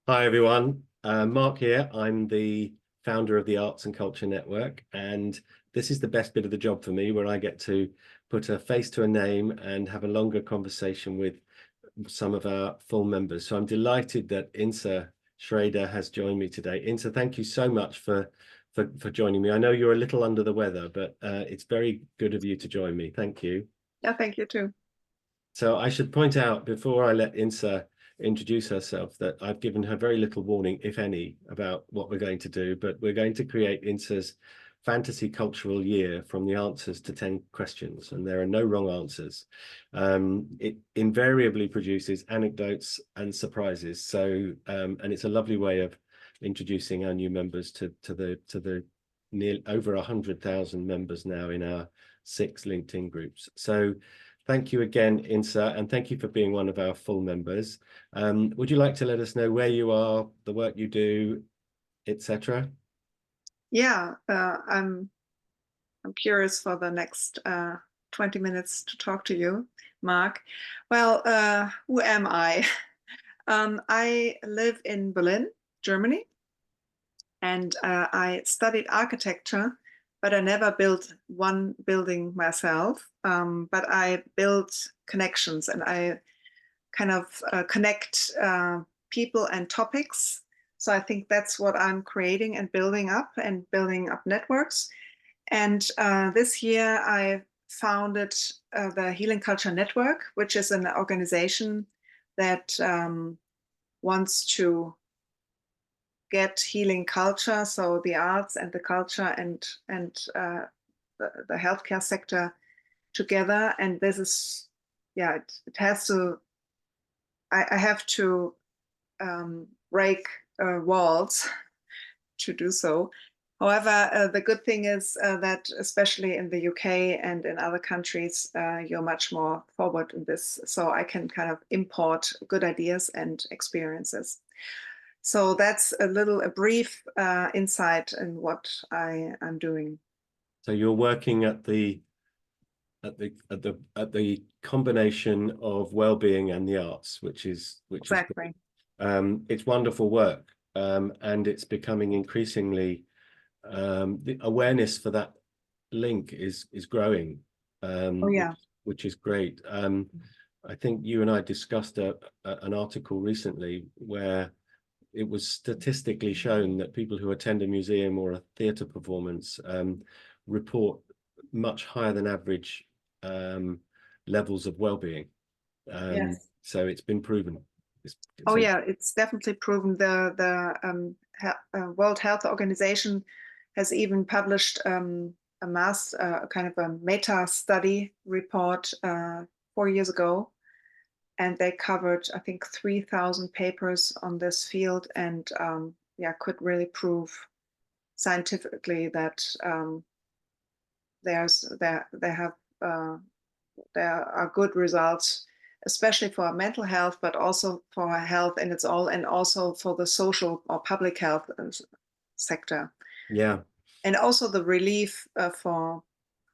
Hi, everyone. Mark here. I'm the founder of the Arts and Culture Network, and this is the best bit of the job for me, where I get to put a face to a name and have a longer conversation with some of our full members. So I'm delighted that Insa Schrader has joined me today. Insa, thank you so much for joining me. I know you're a little under the weather, but it's very good of you to join me. Thank you. Yeah, thank you too. So I should point out before I let Insa introduce herself that I've given her very little warning, if any, about what we're going to do, but we're going to create Insa's fantasy cultural year from the answers to 10 questions, and there are no wrong answers. It invariably produces anecdotes and surprises. So, and it's a lovely way of introducing our new members to the near over 100,000 members now in our 6 LinkedIn groups. So thank you again, Insa, and thank you for being one of our full members. Would you like to let us know where you are, the work you do, etc.? Yeah, I'm curious for the next 20 minutes to talk to you, Mark. Well, who am I? I live in Berlin, Germany, and I studied architecture, but I never built one building myself. But I built connections, and I kind of connect people and topics. So I think that's what I'm creating and building up networks. And this year I founded the Healing Culture Network, which is an organization that wants to get healing culture, so the arts and the culture and the healthcare sector together. And this is, yeah, it has to, I have to break walls to do so. However, the good thing is that especially in the UK and in other countries, you're much more forward in this. So I can kind of import good ideas and experiences. So that's a brief insight in what I am doing. So you're working at the combination of well-being and the arts, which is Exactly. it's wonderful work, and it's becoming increasingly the awareness for that link is growing, Oh yeah. which is great. I think you and I discussed an article recently where it was statistically shown that people who attend a museum or a theatre performance report much higher than average levels of well-being. Yes. So it's been proven. Oh yeah, it's definitely proven. The World Health Organization has even published a kind of a meta study report 4 years ago, and they covered, I think, 3,000 papers on this field, and yeah, could really prove scientifically that there are good results, especially for mental health, but also for health in its all, and also for the social or public health sector. Yeah. And also the relief for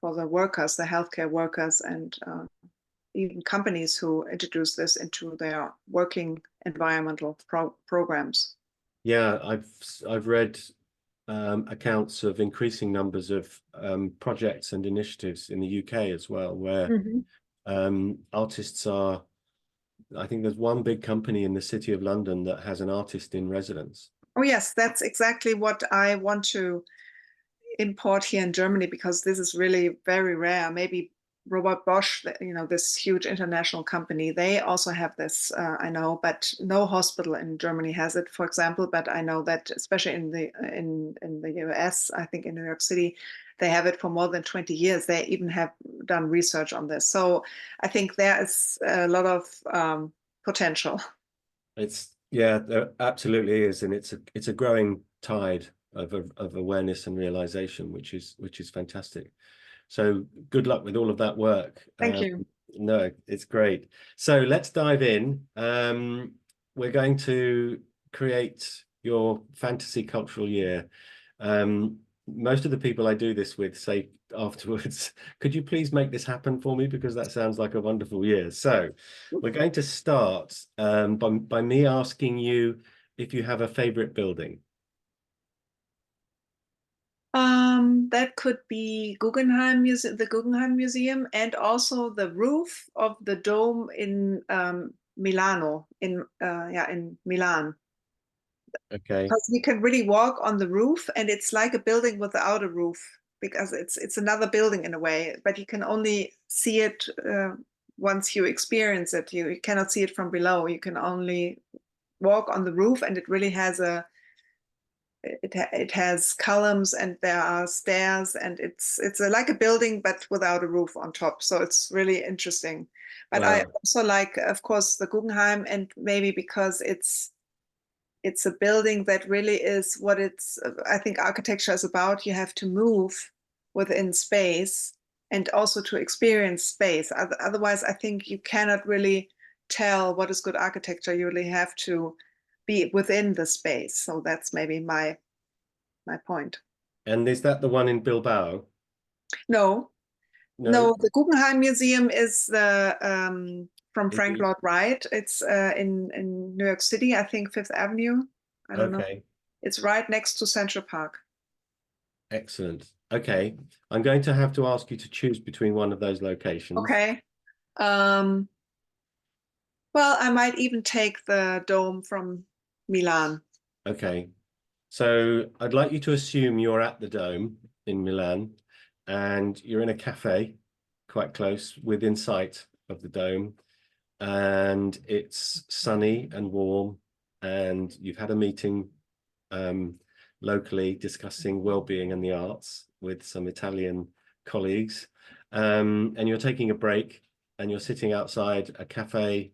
the workers, the healthcare workers, and even companies who introduce this into their working environmental programs. Yeah, I've read accounts of increasing numbers of projects and initiatives in the UK as well, where artists are. I think there's one big company in the City of London that has an artist in residence. Oh yes, that's exactly what I want to import here in Germany, because this is really very rare. Maybe Robert Bosch, this huge international company, they also have this, I know, but no hospital in Germany has it, for example. But I know that especially in the US, I think in New York City, they have it for more than 20 years. They even have done research on this. So I think there is a lot of potential. Yeah, there absolutely is, and it's a growing tide of awareness and realization, which is fantastic. So good luck with all of that work. Thank you. No, it's great. So let's dive in. We're going to create your fantasy cultural year. Most of the people I do this with say afterwards, could you please make this happen for me? Because that sounds like a wonderful year. So we're going to start by me asking you if you have a favorite building. That could be Guggenheim Museum, the Guggenheim Museum, and also the roof of the dome in Milano, in Milan. Okay. Because you can really walk on the roof, and it's like a building without a roof because it's another building in a way, but you can only see it once you experience it. You cannot see it from below. You can only walk on the roof, and it really has it has columns and there are stairs, and it's like a building but without a roof on top. So it's really interesting. But I Wow. also like, of course, the Guggenheim, and maybe because it's a building that really is what it's, I think architecture is about. You have to move within space and also to experience space. Otherwise, I think you cannot really tell what is good architecture. You really have to be within the space. So that's maybe my point. And is that the one in Bilbao? No, No. no, the Guggenheim Museum is the from Is Frank it- Lloyd Wright. It's in New York City, I think Fifth Avenue. I don't know. Okay. It's right next to Central Park. Excellent. Okay. I'm going to have to ask you to choose between one of those locations. Okay. Um, well, I might even take the dome from Milan. Okay. So I'd like you to assume you're at the Dome in Milan and you're in a cafe quite close within sight of the Dome, and it's sunny and warm, and you've had a meeting um, locally discussing well-being and the arts with some Italian colleagues, and you're taking a break and you're sitting outside a cafe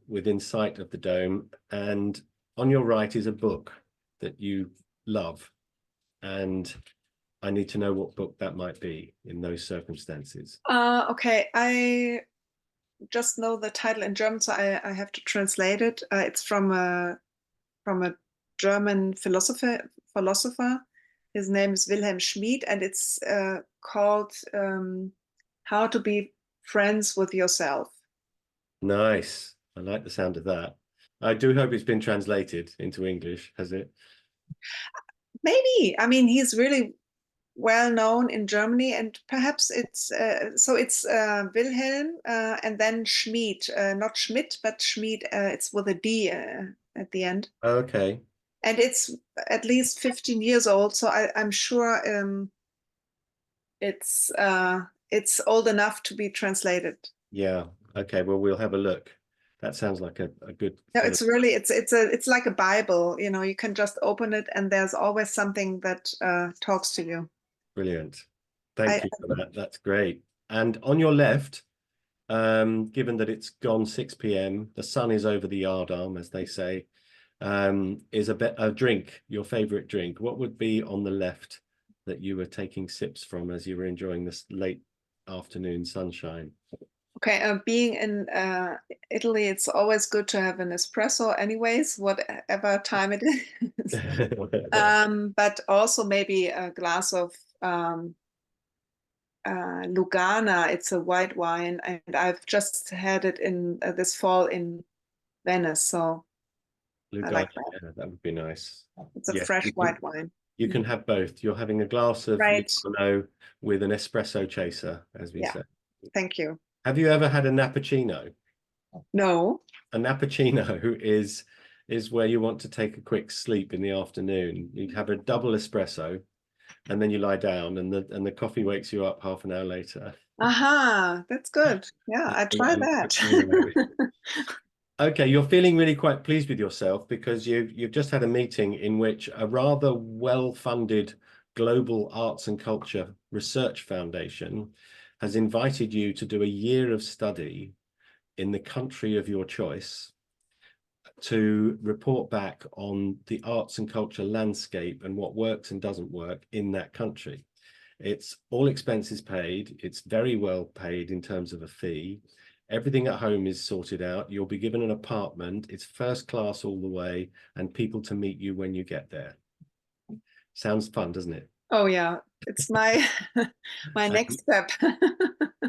within sight of the Dome, and on your right is a book that you love, and I need to know what book that might be in those circumstances. Okay, I just know the title in German, so I have to translate it. It's from a German philosopher. His name is Wilhelm Schmid, and it's called How to Be Friends with Yourself. Nice. I like the sound of that. I do hope it's been translated into English, has it? Maybe. I mean, he's really well known in Germany, and perhaps it's Wilhelm and then Schmid, not Schmidt, but Schmid. It's with a D at the end, Okay. and it's at least 15 years old. So I'm sure it's old enough to be translated. Yeah. Okay. Well, we'll have a look. That sounds like a good No, follow. it's really it's like a Bible. You know, you can just open it, and there's always something that talks to you. Brilliant. I Thank you for that. That's great. And on your left, given that it's gone 6 p.m., the sun is over the yardarm, as they say, is a drink, your favorite drink. What would be on the left that you were taking sips from as you were enjoying this late afternoon sunshine? Okay, being in Italy, it's always good to have an espresso, anyways, whatever time it is. But also maybe a glass of Lugana. It's a white wine, and I've just had it in this fall in Venice, so I Lugano, like that. yeah, that would be nice. It's a Yeah, fresh white wine. you can have both. You're having a glass of Right. Lugano with an espresso chaser, as we Yeah. say. Thank you. Have you ever had a nappuccino? No. A nappuccino is where you want to take a quick sleep in the afternoon. You have a double espresso and then you lie down, and the coffee wakes you up half an hour later. Aha, that's good. Yeah, I try And that. okay, you're feeling really quite pleased with yourself because you've just had a meeting in which a rather well-funded global arts and culture research foundation has invited you to do a year of study in the country of your choice to report back on the arts and culture landscape and what works and doesn't work in that country. It's all expenses paid. It's very well paid in terms of a fee. Everything at home is sorted out. You'll be given an apartment. It's first class all the way, and people to meet you when you get there. Sounds fun, doesn't it? Oh yeah, it's my my next And, step.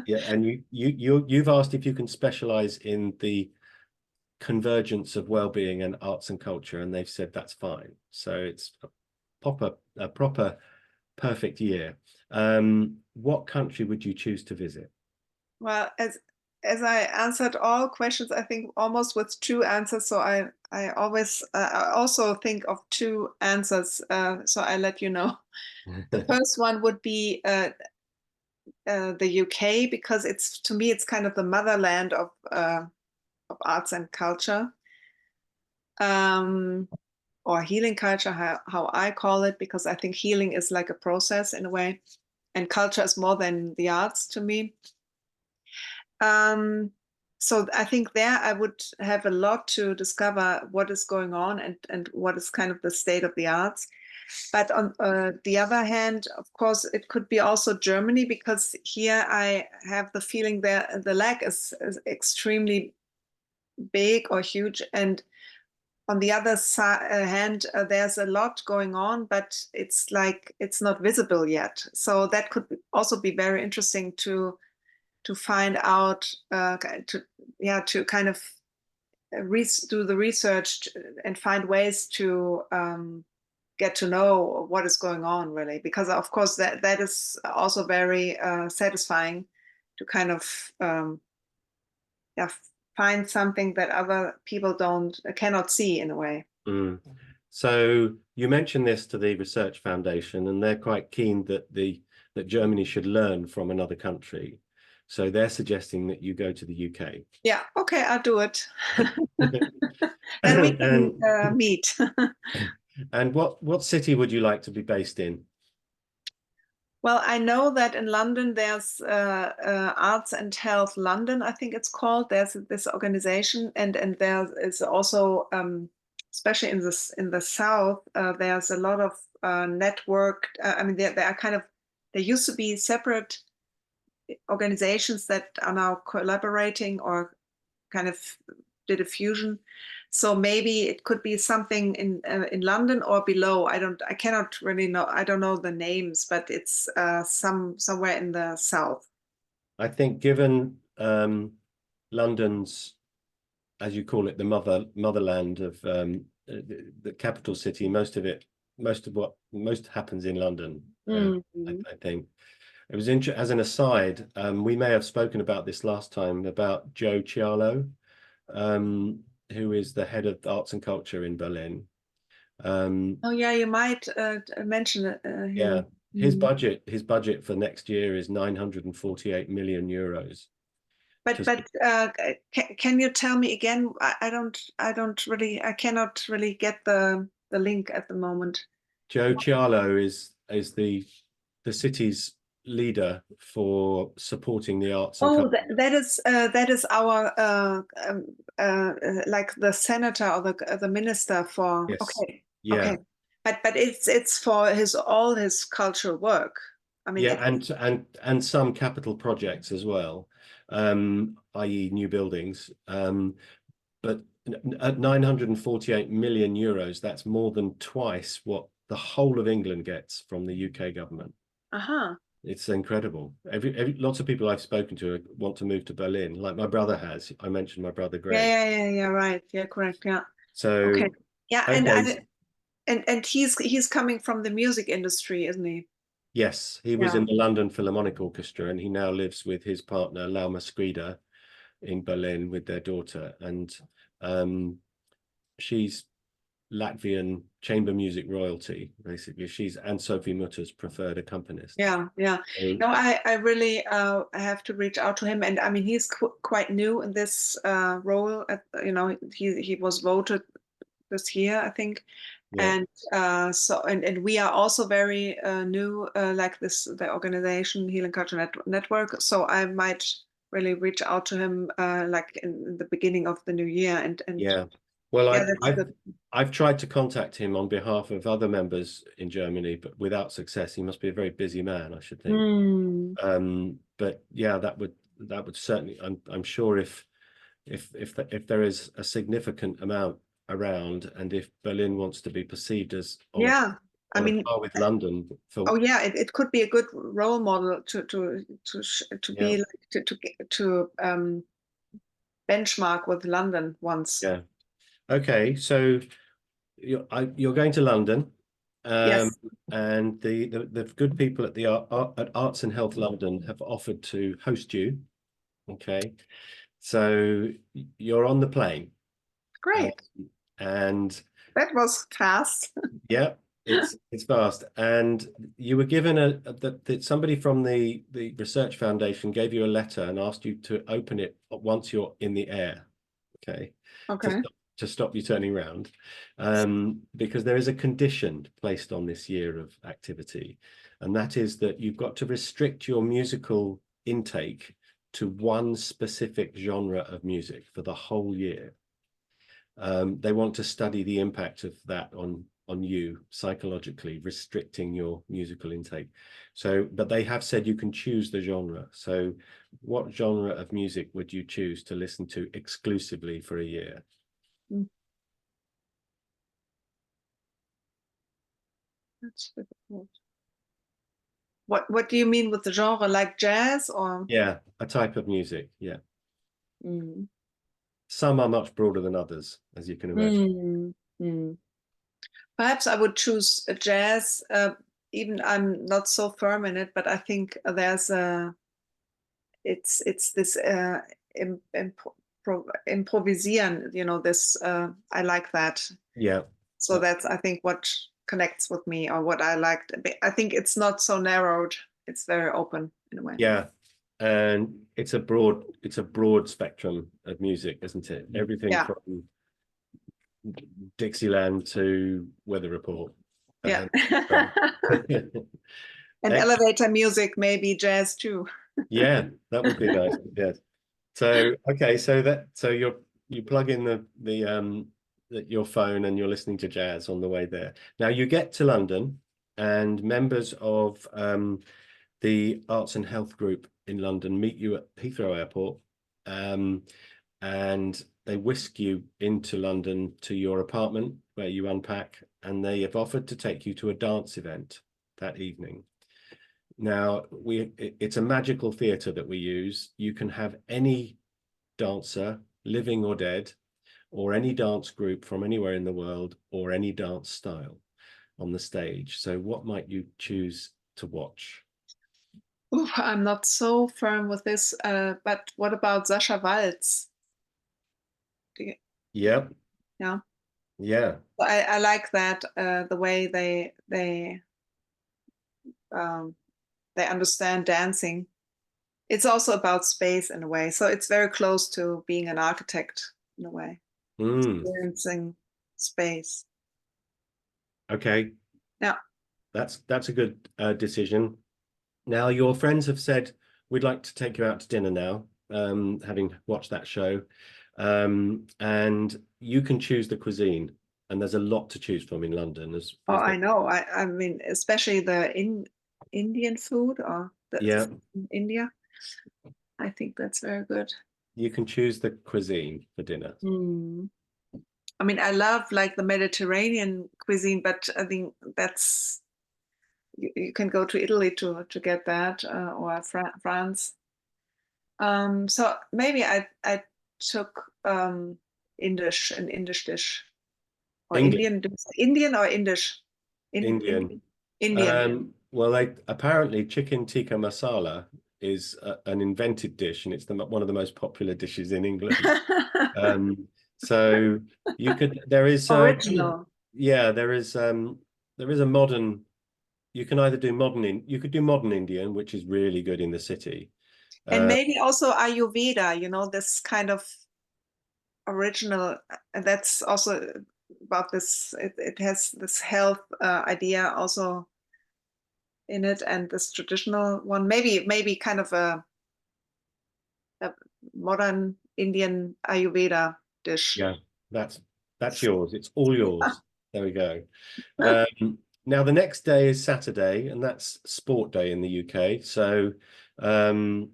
yeah, and you've asked if you can specialize in the convergence of well-being and arts and culture, and they've said that's fine. So it's a proper perfect year. What country would you choose to visit? Well, as I answered all questions, I think almost with two answers. So I always I also think of two answers. So I let you know. The first one would be the UK, because it's, to me, it's kind of the motherland of arts and culture, or healing culture, how I call it, because I think healing is like a process in a way, and culture is more than the arts to me. So I think there I would have a lot to discover what is going on, and what is kind of the state of the arts. But on the other hand, of course, it could be also Germany, because here I have the feeling that the lack is extremely big or huge. And on the other hand, there's a lot going on, but it's like it's not visible yet. So that could also be very interesting to find out, to kind of do the research and find ways to get to know what is going on, really, because of course that is also very satisfying to kind of yeah, find something that other people cannot see in a way. Mm. So you mentioned this to the Research Foundation, and they're quite keen that Germany should learn from another country. So they're suggesting that you go to the UK. Yeah, okay, I'll do it. Then we can And meet. and what city would you like to be based in? Well, I know that in London there's Arts and Health London, I think it's called. There's this organization, and there is also, especially in the south, there's a lot of network. I mean, there are kind of, there used to be separate organizations that are now collaborating or kind of did a fusion. So maybe it could be something in London or below. I cannot really know. I don't know the names, but it's somewhere in the south. I think given London's, as you call it, the motherland of the capital city, most of what happens in London. I think it was interesting. As an aside, we may have spoken about this last time about Joe Cialo, who is the head of arts and culture in Berlin. Oh yeah, you might mention Yeah, him. his budget for next year is 948 million euros. But can you tell me again? I cannot really get the link at the moment. Joe Cialo is the city's leader for supporting the arts and Oh, culture. that is our like the senator or the minister for. Yes. Okay, Yeah. okay, but it's for all his cultural work. I mean, Yeah, and some capital projects as well, i.e. new buildings. But at 948 million euros, that's more than twice what the whole of England gets from the UK government. uh-huh. It's incredible. Lots of people I've spoken to want to move to Berlin, like my brother has. I mentioned my brother Greg. Yeah, right. Yeah, correct. Yeah. Okay. So, Yeah, okay, and he's coming from the music industry, isn't he? yes, he was Yeah. in the London Philharmonic Orchestra, and he now lives with his partner Lauma Schrader in Berlin with their daughter, and she's Latvian chamber music royalty, basically. She's Anne Sophie Mutter's preferred accompanist. Yeah, yeah. So, No, I really have to reach out to him, and I mean he's quite new in this role. He was voted this year, I think, yeah, and and we are also very new, like the organization Healing Culture Network. So I might really reach out to him like in the beginning of the new year, and yeah. Well, yeah, that's good. I've tried to contact him on behalf of other members in Germany, but without success. He must be a very busy man, I should think. Mm. But yeah, that would certainly. I'm sure if there is a significant amount around, and if Berlin wants to be perceived as Yeah, I on a mean, par with London for oh yeah, it could be a good role model to be yeah like to benchmark with London once. Yeah. Okay, so you're going to London, um, Yes. and the good people at the at Arts and Health London have offered to host you. Okay, so you're on the plane, um, Great. and That was fast. yeah, it's fast. And you were given that somebody from the research foundation gave you a letter and asked you to open it once you're in the air. Okay, to Okay. stop to stop you turning around, because there is a condition placed on this year of activity, and that is that you've got to restrict your musical intake to one specific genre of music for the whole year. They want to study the impact of that on you psychologically, restricting your musical intake. So, but they have said you can choose the genre. So what genre of music would you choose to listen to exclusively for a year? Mm, that's difficult. What do you mean with the genre, like jazz or? Yeah, a type of music. Yeah. Mm. Some are much broader than others, as you can imagine. Mm. Mm. Perhaps I would choose a jazz. Even I'm not so firm in it, but I think there's a it's this improvisieren. You know, this I like that. Yeah. So that's I think what connects with me or what I liked. I think it's not so narrowed. It's very open in a way. Yeah. And it's a broad spectrum of music, isn't it? Everything Yeah, from Dixieland to Weather Report. yeah. So And elevator music, maybe jazz too. yeah, that would be nice. Yes. So okay, so you plug in your phone and you're listening to jazz on the way there. Now you get to London, and members of the Arts and Health Group in London meet you at Heathrow Airport, um, and they whisk you into London to your apartment where you unpack, and they have offered to take you to a dance event that evening. Now, it's a magical theatre that we use. You can have any dancer, living or dead, or any dance group from anywhere in the world, or any dance style on the stage. So what might you choose to watch? Ooh, I'm not so firm with this, but what about Sascha Waltz? Yep. Yeah, Yeah. I like that the way they understand dancing. It's also about space in a way, so it's very close to being an architect in a way, Mm. experiencing space. Okay. Yeah. That's a good decision. Now, your friends have said we'd like to take you out to dinner now, having watched that show. And you can choose the cuisine, and there's a lot to choose from in London. Oh, As I know. I mean, especially the Indian food or yeah, in India. I think that's very good. you can choose the cuisine for dinner. Mm. I mean, I love like the Mediterranean cuisine, but I think that's you can go to Italy to get that or France. So maybe I took an Indish dish or English, Indian or Indish, Indian. Indian. Well, they apparently chicken tikka masala is an invented dish, and it's one of the most popular dishes in England. Um, so you could there is Original. yeah, there is a modern, you can either do you could do modern Indian, which is really good in the city. And Uh, maybe also Ayurveda, you know, this kind of original, and that's also about this, it has this health idea also in it, and this traditional one, maybe kind of a modern Indian Ayurveda dish. yeah, that's yours. It's all yours. There we go. Now the next day is Saturday, and that's sport day in the UK. So um,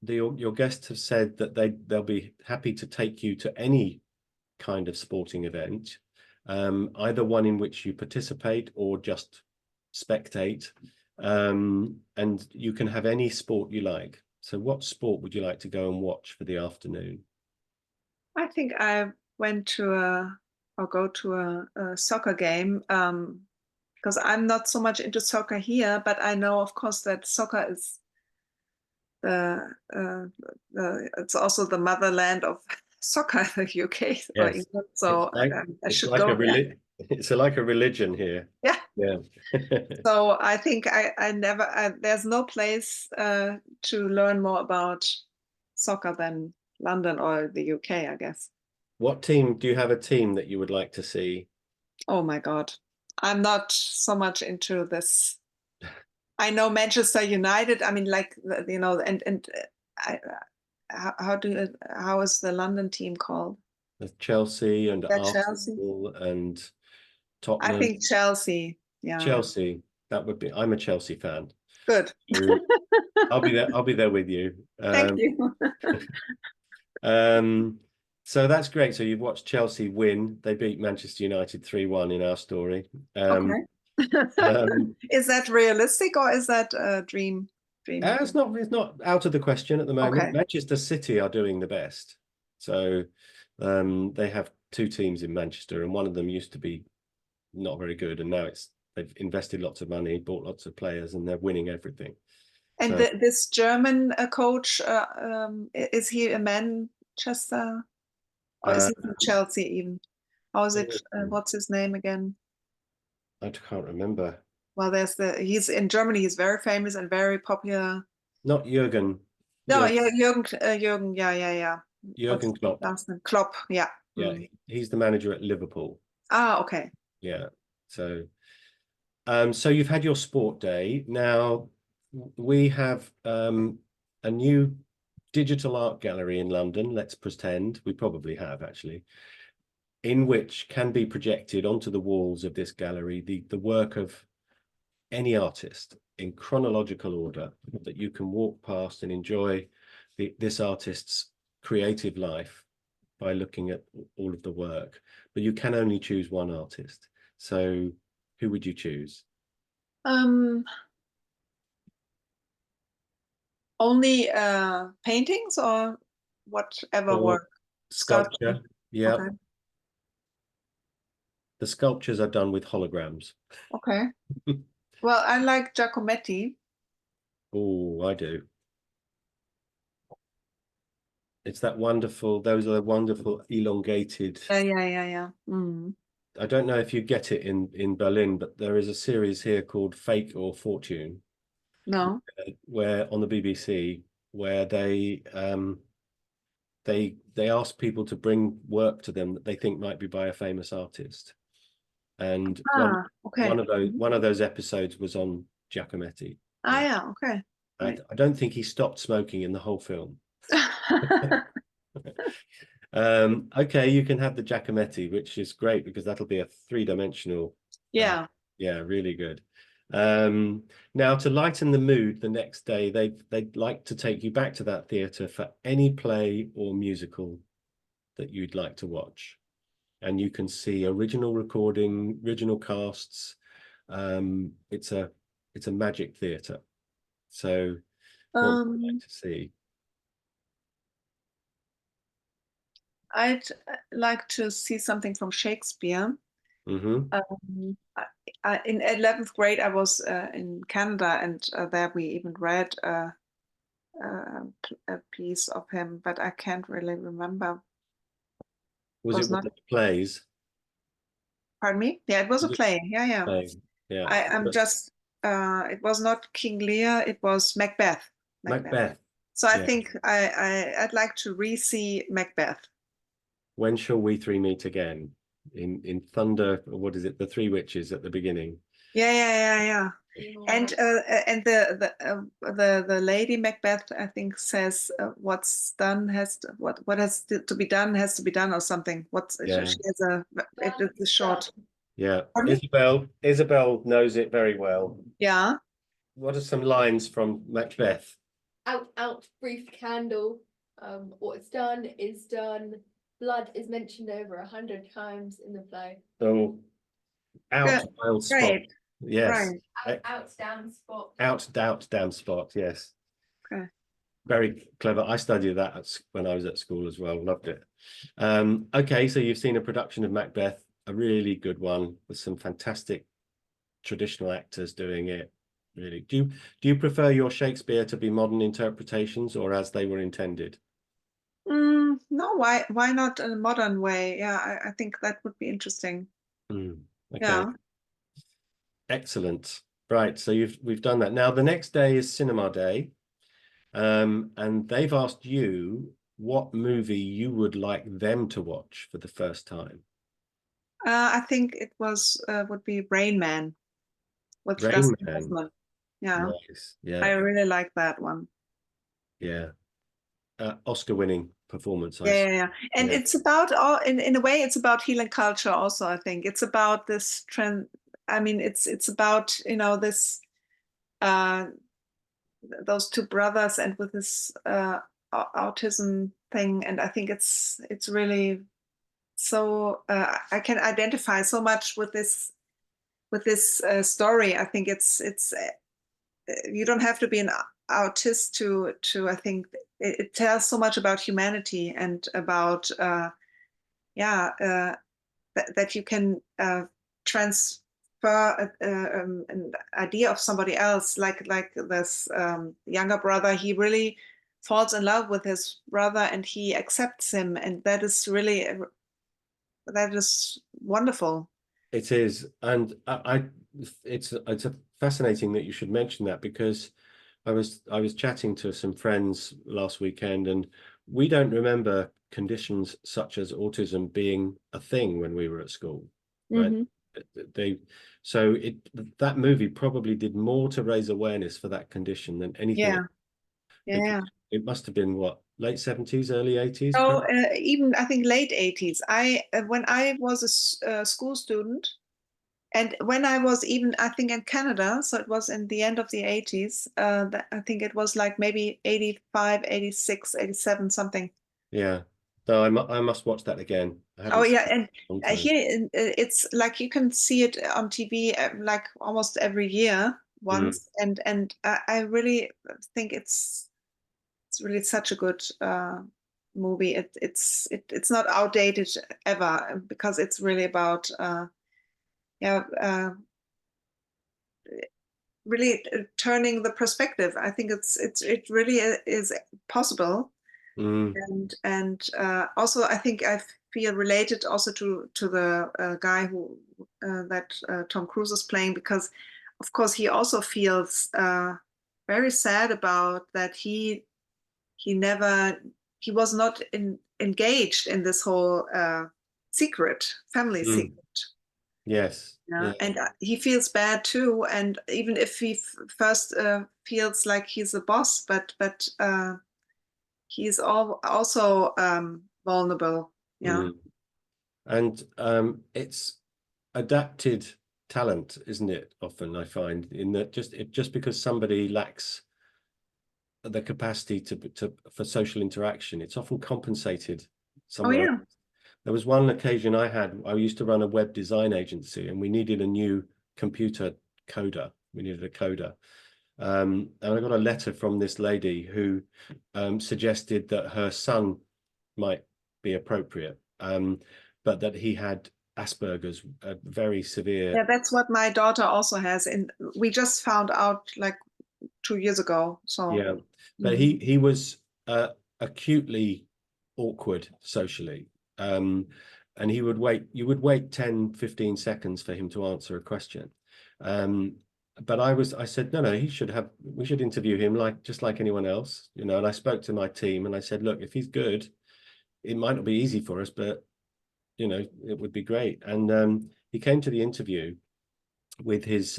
your guests have said that they'll be happy to take you to any kind of sporting event, either one in which you participate or just spectate, and you can have any sport you like. So what sport would you like to go and watch for the afternoon? I think I went to a or go to a soccer game because I'm not so much into soccer here, but I know, of course, that soccer is the it's also the motherland of soccer, the UK or Yes, England. it's So like I it's should like a go there. it's like a religion here. Yeah. Yeah. So I think I never there's no place to learn more about soccer than London or the UK, I guess. What team do you have a team that you would like to see? Oh my God. I'm not so much into this. I know Manchester United. I mean, like and how is the London team called? There's Chelsea and That Chelsea. Arsenal and I Tottenham. think Chelsea. Yeah, Chelsea, that would be. I'm a Chelsea fan. good. So I'll be there. I'll be there with you. Thank you. Um, so that's great. So you've watched Chelsea win. They beat Manchester United 3-1 in our story. Okay. Um, Is that realistic or is that a dream? Dream. it's not out of the question at the moment. Okay. Manchester City are doing the best. So they have two teams in Manchester, and one of them used to be not very good, and now they've invested lots of money, bought lots of players, and they're winning everything. And So this German coach, is he a Manchester or is uh, he from Chelsea even? How is it? What's his name again? I can't remember. Well, he's in Germany. He's very famous and very popular. Not Jurgen. No, Jurgen, yeah, Jürgen, yeah, yeah, yeah. What's Jurgen his Klopp. last name? Klopp, yeah. Yeah, Mm. he's the manager at Liverpool. Okay. Yeah. So so you've had your sport day. Now we have a new digital art gallery in London. Let's pretend we probably have actually, in which can be projected onto the walls of this gallery the work of any artist in chronological order that you can walk past and enjoy this artist's creative life by looking at all of the work. But you can only choose one artist. So who would you choose? Um, Only paintings or whatever Or work? Sculpture. sculpture? Yeah, Okay. the sculptures are done with holograms. Okay. Well, I like Giacometti. Oh, I do. It's that wonderful, those are the wonderful elongated. Yeah, yeah, yeah, yeah. Mm. I don't know if you get it in Berlin, but there is a series here called Fake or Fortune, No. where on the BBC, where they ask people to bring work to them that they think might be by a famous artist. And one Okay. one of those Mhm. one of those episodes was on Giacometti. Yeah. Yeah, okay. I, Great. I don't think he stopped smoking in the whole film. Okay, you can have the Giacometti, which is great because that'll be a three-dimensional. Yeah. Yeah, really good. Now, to lighten the mood the next day, they'd like to take you back to that theatre for any play or musical that you'd like to watch, and you can see original recording, original casts. It's a magic theatre. So, what would you like Um, to see? I'd like to see something from Shakespeare. Hmm. In 11th grade, I was in Canada, and there we even read a piece of him, but I can't really remember. It Was it was one not, of the plays? pardon me? Yeah, it was a Was it play. Yeah, yeah. play? Yeah. I'm just, it was not King Lear, it was Macbeth. Macbeth. Macbeth. So I Yeah. think I'd like to re-see Macbeth. When shall we three meet again? In Thunder, or what is it? The Three Witches at the beginning. Yeah, yeah, yeah, yeah. And the lady Macbeth, I think, says what's done has to, what has to be done has to be done or something. Yeah. She has it's a short. Yeah. Pardon me? Isabel knows it very well. Yeah. What are some lines from Macbeth? Out, brief candle. What's done is done. Blood is mentioned over 100 times in the play. Oh, out, Good. wild spot. Great. Yes. Right. Out, down, spot. Out, doubt, damn spot. Yes. Okay. Very clever. I studied that when I was at school as well. Loved it. Okay, so you've seen a production of Macbeth, a really good one with some fantastic traditional actors doing it. Really. Do you prefer your Shakespeare to be modern interpretations or as they were intended? No, why not in a modern way? Yeah, I think that would be interesting. Okay, Yeah. excellent. Right, so we've done that. Now the next day is cinema day, and they've asked you what movie you would like them to watch for the first time. I think it would be Rain Man with Rain Dustin Man. Hoffman. Yeah, Nice. Yeah, I really like that one. yeah. Oscar-winning performance, Yeah, yeah, yeah. And yeah. it's about all in a way, it's about healing culture also, I think. It's about this trend. I mean, it's about, this uh those two brothers and with this autism thing. And I think it's really so I can identify so much with this story. I think it's you don't have to be an autist to I think it tells so much about humanity and about yeah that you can transfer an idea of somebody else, like this younger brother. He really falls in love with his brother and he accepts him, and that is really that is wonderful. It is, and it's a fascinating that you should mention that because I was chatting to some friends last weekend, and we don't remember conditions such as autism being a thing when we were at school, right? Hmm. They so that movie probably did more to raise awareness for that condition than anything Yeah, else, because yeah. it must have been what, late 70s, early 80s, So perhaps? even I think late 80s. I when I was a school student, and when I was even I think in Canada, so it was in the end of the 80s. I think it was like maybe 85, 86, 87, something. Yeah. So I must watch that again. I Oh haven't seen yeah, it and in a long time. here it's like you can see it on TV like almost every year Mm. once, and I really think it's really such a good movie. It's not outdated ever because it's really about yeah really turning the perspective. I think it really is possible, Mm. and also I think I feel related also to the guy who that Tom Cruise is playing, because of course he also feels very sad about that he never he was not engaged in this whole family Mm. secret. Yes. Yeah, Yeah. and he feels bad too. And even if he first feels like he's a boss, but he's also vulnerable. Yeah. Mm. And it's adapted talent, isn't it? Often I find in that just because somebody lacks the capacity for social interaction, it's often compensated Oh somewhere else. yeah. There was one occasion I used to run a web design agency, and we needed a new computer coder. We needed a coder. And I got a letter from this lady who suggested that her son might be appropriate, but that he had Asperger's, a very severe. Yeah, that's what my daughter also has, and we just found out like 2 years ago. So Yeah, but mhm. he was acutely awkward socially. And you would wait 10, 15 seconds for him to answer a question. But I said, no, we should interview him just like anyone else, and I spoke to my team and I said, look, if he's good, it might not be easy for us, but it would be great. And he came to the interview with his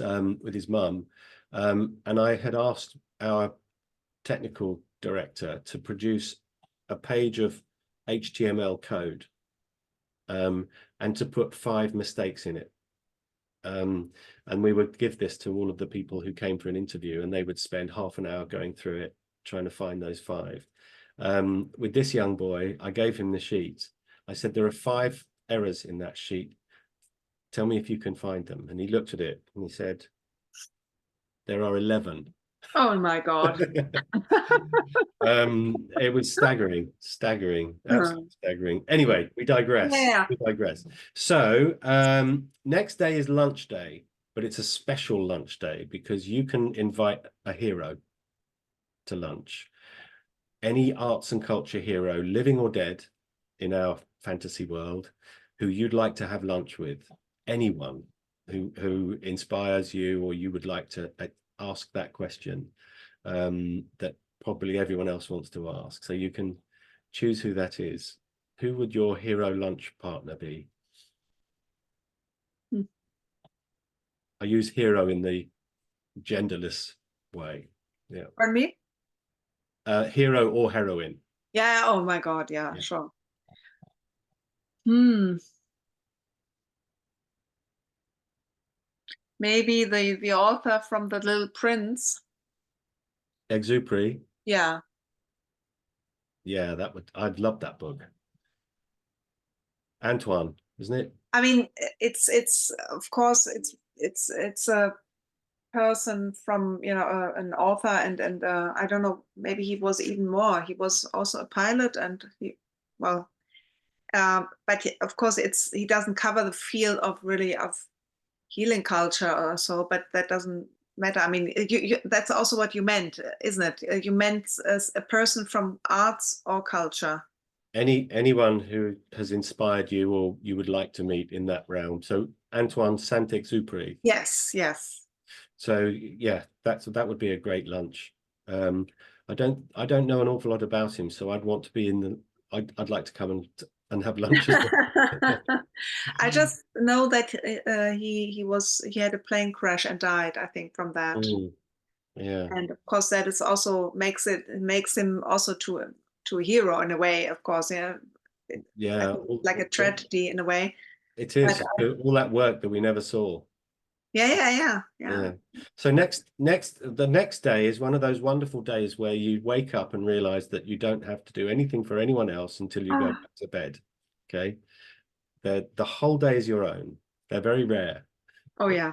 mum, and I had asked our technical director to produce a page of HTML code, and to put 5 mistakes in it. And we would give this to all of the people who came for an interview, and they would spend half an hour going through it, trying to find those 5. With this young boy, I gave him the sheet. I said, there are 5 errors in that sheet. Tell me if you can find them. And he looked at it and he said, there are 11. Oh my God. It was staggering, absolutely staggering. Anyway, we digress. Yeah. We digress. So, next day is lunch day, but it's a special lunch day because you can invite a hero to lunch. Any arts and culture hero, living or dead, in our fantasy world, who you'd like to have lunch with. Anyone who inspires you, or you would like to ask that question that probably everyone else wants to ask. So you can choose who that is. Who would your hero lunch partner be? I use hero in the genderless way. Yeah. Pardon me? Hero or heroine. Yeah. Oh my God. Yeah, Yeah. sure. Maybe the author from The Little Prince. Exupery. Yeah. Yeah, I'd love that book. Antoine, isn't it? I mean, it's of course it's a person from, you know, an author, and I don't know, maybe he was even more. He was also a pilot, and well, but of course he doesn't cover the field of really of healing culture or so, but that doesn't matter. I mean, that's also what you meant, isn't it? You meant as a person from arts or culture. Anyone who has inspired you or you would like to meet in that realm. So Antoine Saint-Exupéry. Yes, yes. So yeah, that would be a great lunch. I don't know an awful lot about him, so I'd want to be in the. I'd like to come and have lunch as well. I just know that he had a plane crash and died, I think, from that. Yeah. And of course, that is also makes him also to a hero in a way. Of course, yeah. Yeah. Like a tragedy in a way. It is all that work that we never saw. Yeah. So the next day is one of those wonderful days where you wake up and realize that you don't have to do anything for anyone else until you go back to bed. Okay. The whole day is your own. They're very rare. Oh yeah.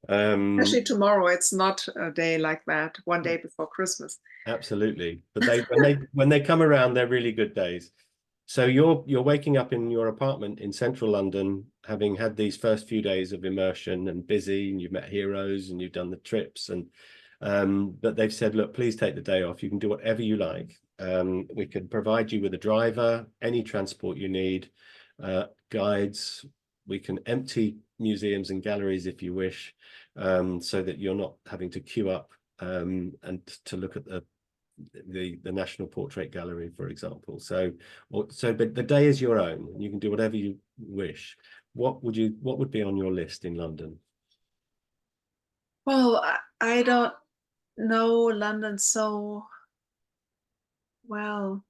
Especially tomorrow, it's not a day like that. One day before Christmas. Absolutely. But when they come around, they're really good days. So you're waking up in your apartment in central London, having had these first few days of immersion and busy, and you've met heroes and you've done the trips, and but they've said, look, please take the day off. You can do whatever you like. We can provide you with a driver, any transport you need, guides. We can empty museums and galleries if you wish, so that you're not having to queue up and to look at the National Portrait Gallery, for example. But the day is your own, and you can do whatever you wish. What would be on your list in London? Well, I don't know London so well.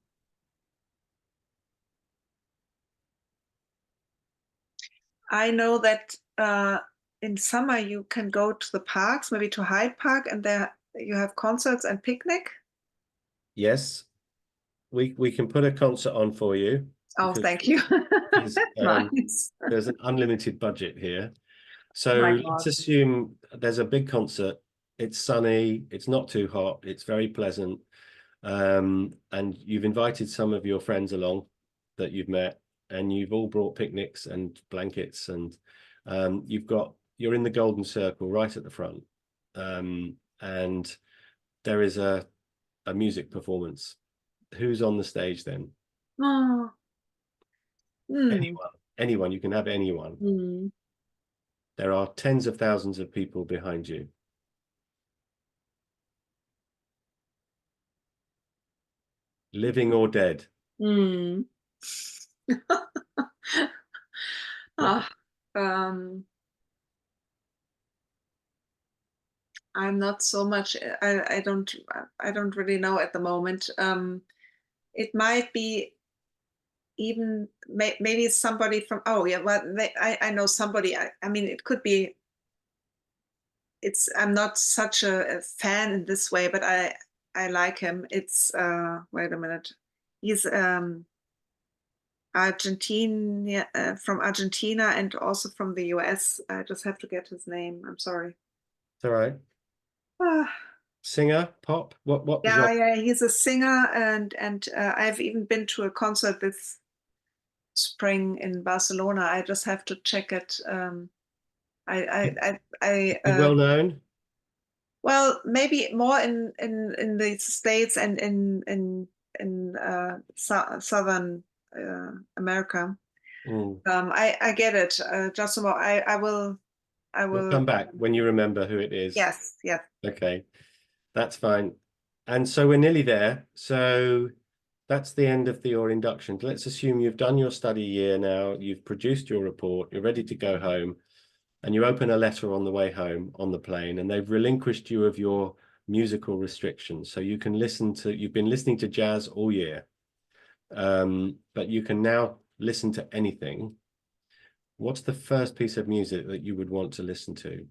I know that in summer you can go to the parks, maybe to Hyde Park, and there you have concerts and picnic. Yes, we can put a concert on for you. Oh, thank you. Nice. There's an unlimited budget here. So My let's God. assume there's a big concert. It's sunny, it's not too hot, it's very pleasant. And you've invited some of your friends along that you've met, and you've all brought picnics and blankets, and you're in the golden circle right at the front. And there is a music performance. Who's on the stage then? Oh. Anyone, you can have anyone. There are tens of thousands of people behind you. Living or dead. I'm not so much. I don't really know at the moment. It might be even maybe somebody from. Oh yeah, well I know somebody. I mean, it could be. I'm not such a fan in this way, but I like him. It's wait a minute. He's Argentina, from Argentina, and also from the US. I just have to get his name. I'm sorry. It's all right. Singer, pop? What Yeah, genre? yeah, he's a singer, and I've even been to a concert this spring in Barcelona. I just have to check it. I Is he well known? well, maybe more in the States and in Southern America. Mm. I get it. Just about. I We'll will. come back when you remember who it is. Yes, yes. Okay, that's fine. And so we're nearly there. So that's the end of your induction. Let's assume you've done your study year now, you've produced your report, you're ready to go home, and you open a letter on the way home on the plane, and they've relinquished you of your musical restrictions. So you can you've been listening to jazz all year, but you can now listen to anything. What's the first piece of music that you would want to listen to?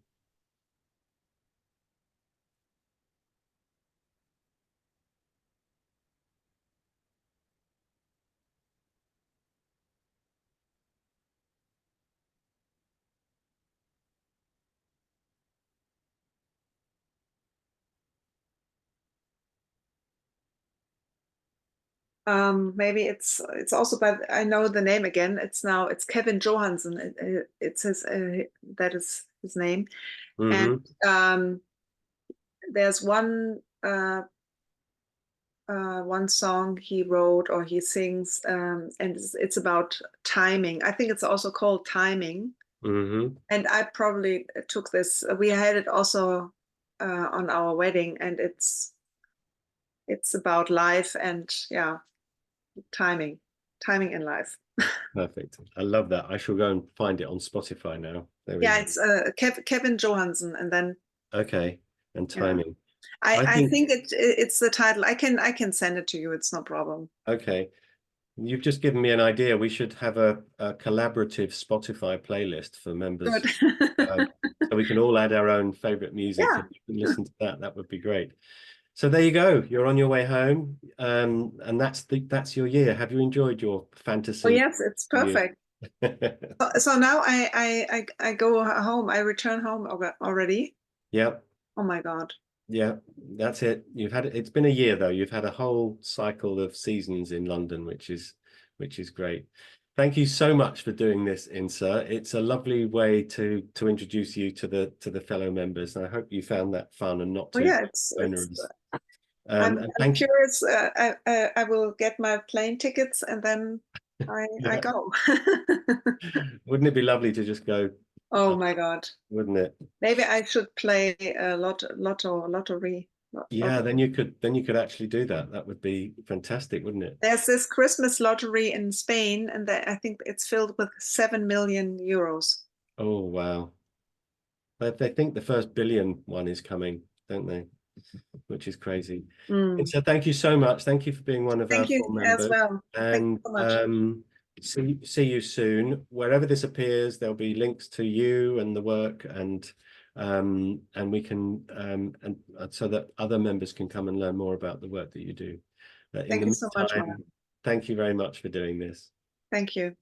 Maybe it's also, but I know the name again. It's Kevin Johansson. It's his that is his name. And there's one song he wrote or he sings, and it's about timing. I think it's also called Timing. And I probably took this. We had it also on our wedding, and it's about life and yeah, timing in life. Perfect. I love that. I shall go and find it on Spotify now. There we Yeah, go. it's Kevin Johansson, and then Okay. And yeah. timing. I think it's the title. I can send it to you. It's no problem. Okay. You've just given me an idea. We should have a collaborative Spotify playlist for members. Good. So we can all add our own favorite music. Yeah. If you can listen to that, that would be great. So there you go. You're on your way home. And that's your year. Have you enjoyed your Oh fantasy yes, it's year? perfect. So now I go home. I return home already. Yep. Oh my God. Yeah, that's it. It's been a year though. You've had a whole cycle of seasons in London, which is great. Thank you so much for doing this, Insa. It's a lovely way to introduce you to the fellow members. And I hope you found that fun and not Oh too yeah, it's onerous. I'm And thank you. curious. I will get my plane tickets and then I Yeah. go. Wouldn't it be lovely to just go, Oh my God. wouldn't it? Maybe I should play a lottery. Yeah, then you could actually do that. That would be fantastic, wouldn't it? There's this Christmas lottery in Spain, and I think it's filled with 7 million euros. Oh wow. They think the first billion one is coming, don't they? Which is crazy. And so thank you so much. Thank you for being one of our Thank you full as members. well. Thank you And so much. see you soon. Wherever this appears, there'll be links to you and the work, and we can and so that other members can come and learn more about the work that you do. In Thank the you so much, Mark. meantime, thank you very much for doing this. Thank you.